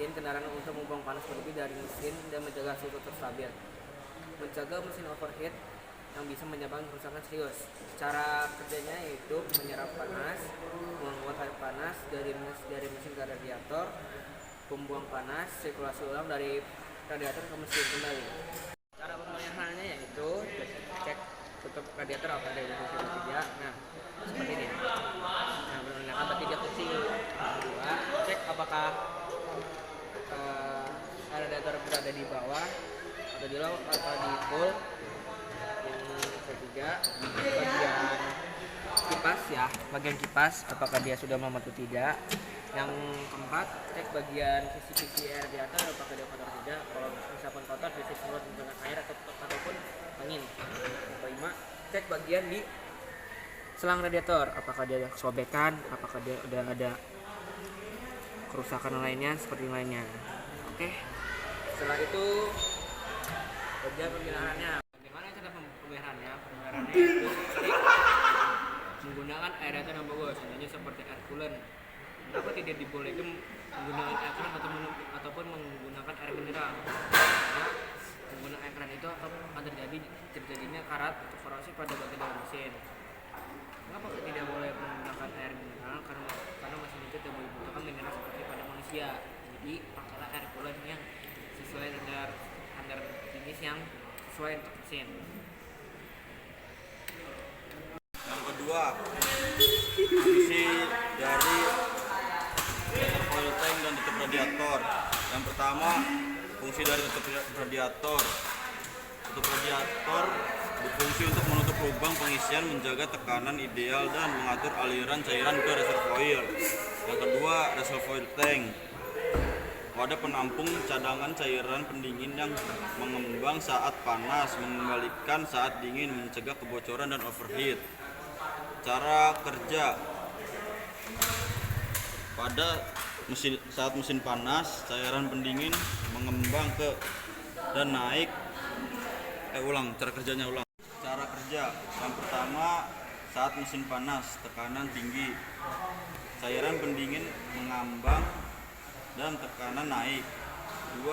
mesin kendaraan untuk membuang panas berlebih dari mesin dan menjaga suhu tetap stabil. Mencegah mesin overheat yang bisa menyebabkan kerusakan serius. Cara kerjanya yaitu menyerap panas, menguap air panas dari mesin ke radiator, pembuang panas, sirkulasi ulang dari radiator ke mesin kembali. Cara pemeliharannya yaitu cek tutup radiator apakah ada fungsi atau tidak. Nah, seperti ini. Nah, menggunakan tidak fungsi. Kedua, cek apakah radiator berada di bawah atau di low atau di full. Yang ketiga, bagian kipas apakah dia sudah mampu atau tidak. Yang keempat, cek bagian sisi radiator apakah dia kotor atau tidak. Kalau misalkan kotor bisa semprot menggunakan air ataupun angin. Yang kelima, cek bagian di selang radiator apakah dia ada sobekan, apakah dia udah ada kerusakan lainnya seperti lainnya. Oke, setelah itu bagian pemeliharannya. Bagaimana cara pemeliharannya? Pemeliharannya itu menggunakan aerator yang bagus, contohnya seperti air coolant. Kenapa tidak dibolehkan menggunakan air keran ataupun menggunakan air mineral? Karena menggunakan air keran itu akan terjadinya karat atau korosi pada bagian dalam mesin. Kenapa tidak boleh menggunakan air mineral? Karena mesin itu tidak membutuhkan mineral seperti pada manusia. Jadi pakailah air coolant yang sesuai standar jenis yang sesuai untuk mesin. Yang kedua, fungsi dari reservoir tank dan tutup radiator. Yang pertama, fungsi dari tutup radiator. Tutup radiator berfungsi untuk menutup lubang pengisian, menjaga tekanan ideal dan mengatur aliran cairan ke reservoir. Yang kedua, reservoir tank. Wadah penampung cadangan cairan pendingin yang mengembang saat panas, mengembalikan saat dingin, mencegah kebocoran dan overheat. Cara kerja: saat mesin panas, cairan pendingin mengembang dan naik. Cara kerjanya ulang. Cara kerja: yang pertama, saat mesin panas, tekanan tinggi, cairan pendingin mengambang dan tekanan naik. 2.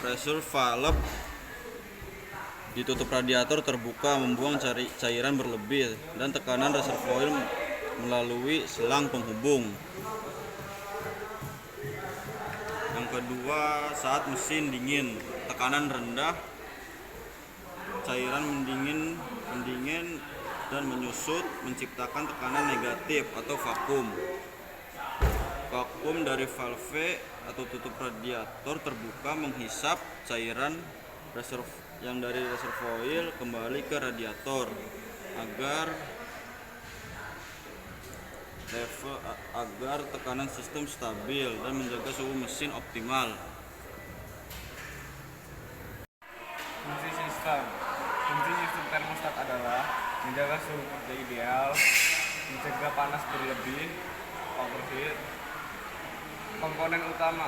Pressure valve ditutup radiator terbuka, membuang cairan berlebih dan tekanan reservoir melalui selang penghubung. Yang kedua, saat mesin dingin, tekanan rendah, cairan pendingin dan menyusut, menciptakan tekanan negatif atau vakum. Vakum dari valve atau tutup radiator terbuka menghisap cairan yang dari reservoir kembali ke radiator agar tekanan sistem stabil dan menjaga suhu mesin optimal. Fungsi sistem termostat adalah menjaga suhu kerja ideal, mencegah panas berlebih, overheat. Komponen utama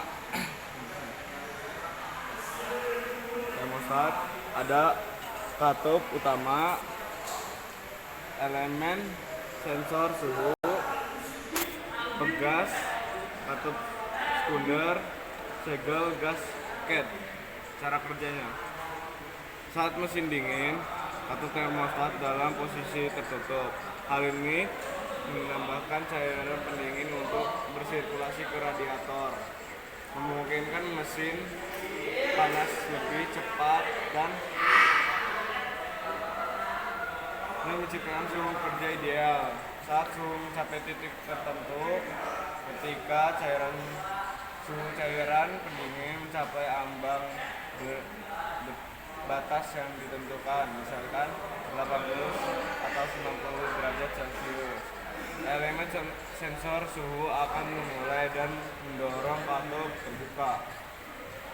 termostat ada katup utama, elemen sensor suhu, pegas, katup sekunder, segel, gasket. Cara kerjanya: saat mesin dingin, katup termostat dalam posisi tertutup. Hal ini menambahkan cairan pendingin untuk bersirkulasi ke radiator, memungkinkan mesin panas lebih cepat dan menciptakan suhu kerja ideal. Saat suhu mencapai titik tertentu, ketika suhu cairan pendingin mencapai ambang batas yang ditentukan, misalkan 80 atau 90 derajat Celcius. Elemen sensor suhu akan memulai dan mendorong katup terbuka.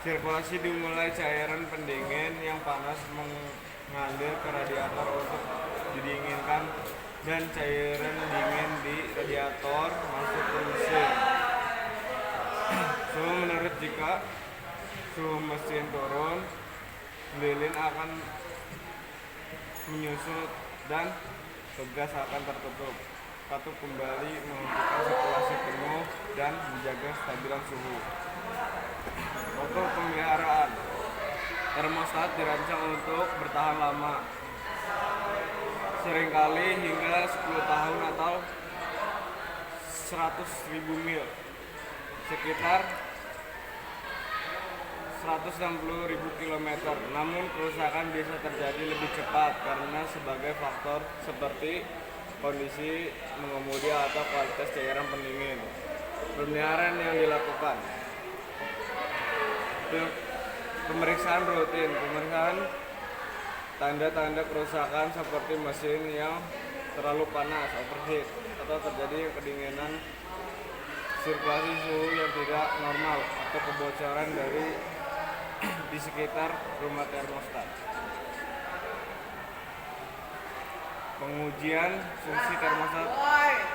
Sirkulasi dimulai, cairan pendingin yang panas mengalir ke radiator untuk didinginkan dan cairan dingin di radiator masuk ke mesin. Suhu menurut: jika suhu mesin turun, lilin akan menyusut dan pegas akan tertutup. katup kembali menghentikan sirkulasi penuh dan menjaga stabilan suhu. Untuk pemeliharaan, termostat dirancang untuk bertahan lama, seringkali hingga 10 tahun atau 100.000 mil, sekitar 160.000 km. Namun kerusakan bisa terjadi lebih cepat karena sebagai faktor seperti kondisi mengemudi atau kualitas cairan pendingin. Pemeliharaan yang dilakukan: pemeriksaan rutin, pemeriksaan tanda-tanda kerusakan seperti mesin yang terlalu panas, overheat, atau terjadi kedinginan, sirkulasi suhu yang tidak normal, atau kebocoran di sekitar rumah termostat. Pengujian fungsi termostat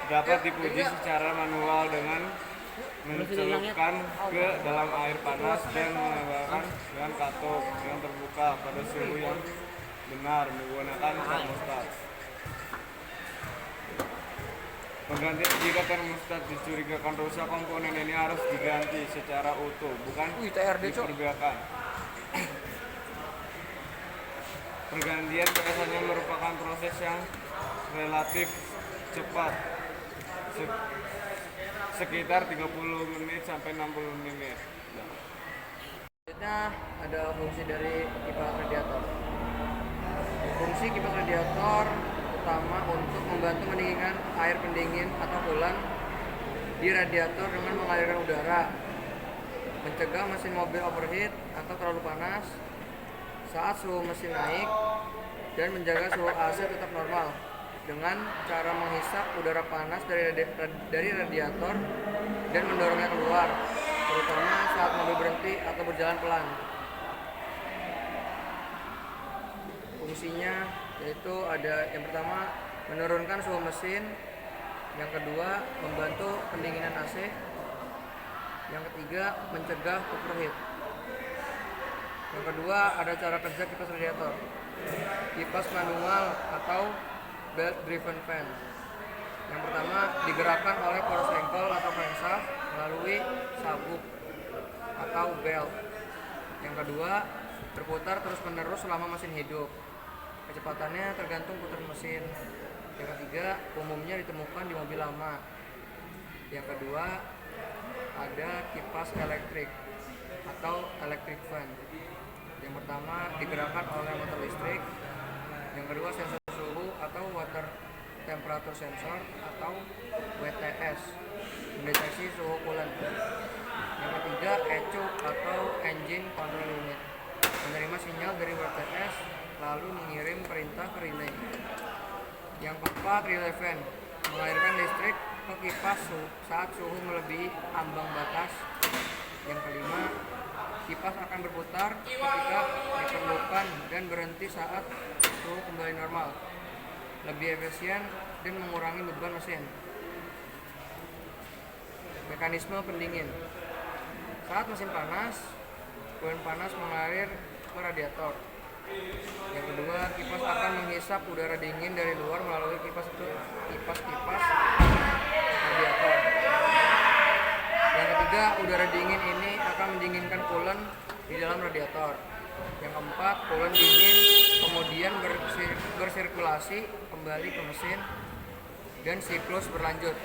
dapat diuji secara manual dengan mencelupkan ke dalam air panas dan menambahkan dengan katup yang terbuka pada suhu yang benar menggunakan termostat. Penggantian: jika termostat dicurigakan rusak, komponen ini harus diganti secara utuh, bukan diperbiarkan. Pergantian biasanya merupakan proses yang relatif cepat, sekitar 30 menit sampai 60 menit. Selanjutnya ada fungsi dari kipas radiator. Fungsi kipas radiator utama untuk membantu mendinginkan air pendingin atau coolant di radiator dengan mengalirkan udara, mencegah mesin mobil overheat atau terlalu panas saat suhu mesin naik, dan menjaga suhu AC tetap normal dengan cara menghisap udara panas dari radiator dan mendorongnya keluar, terutama saat mobil berhenti atau berjalan pelan. Fungsinya yaitu ada yang pertama, menurunkan suhu mesin, yang kedua, membantu pendinginan AC, yang ketiga, mencegah overheat. Yang kedua, ada cara kerja kipas radiator. Kipas manual atau belt driven fan. Yang pertama, digerakkan oleh poros engkel atau crankshaft melalui sabuk atau belt. Yang kedua, berputar terus-menerus selama mesin hidup. Kecepatannya tergantung putar mesin. Yang ketiga, umumnya ditemukan di mobil lama. Yang kedua, ada kipas elektrik atau electric fan. Yang pertama, digerakkan oleh motor listrik. Yang kedua, sensor suhu atau water temperature sensor atau WTS, mendeteksi suhu coolant. Yang ketiga, ECU atau engine control unit, menerima sinyal dari WTS lalu mengirim perintah ke relay. Yang keempat, relay fan, mengalirkan listrik ke kipas saat suhu melebihi ambang batas. Yang kelima, kipas akan berputar ketika diperlukan dan berhenti saat suhu kembali normal, lebih efisien dan mengurangi beban mesin. Mekanisme pendingin: saat mesin panas, coolant panas mengalir ke radiator. Yang kedua, kipas akan menghisap udara dingin dari luar melalui kipas radiator. Yang ketiga, udara dingin ini akan mendinginkan coolant di dalam radiator. Yang keempat, coolant dingin kemudian bersirkulasi kembali ke mesin dan siklus berlanjut.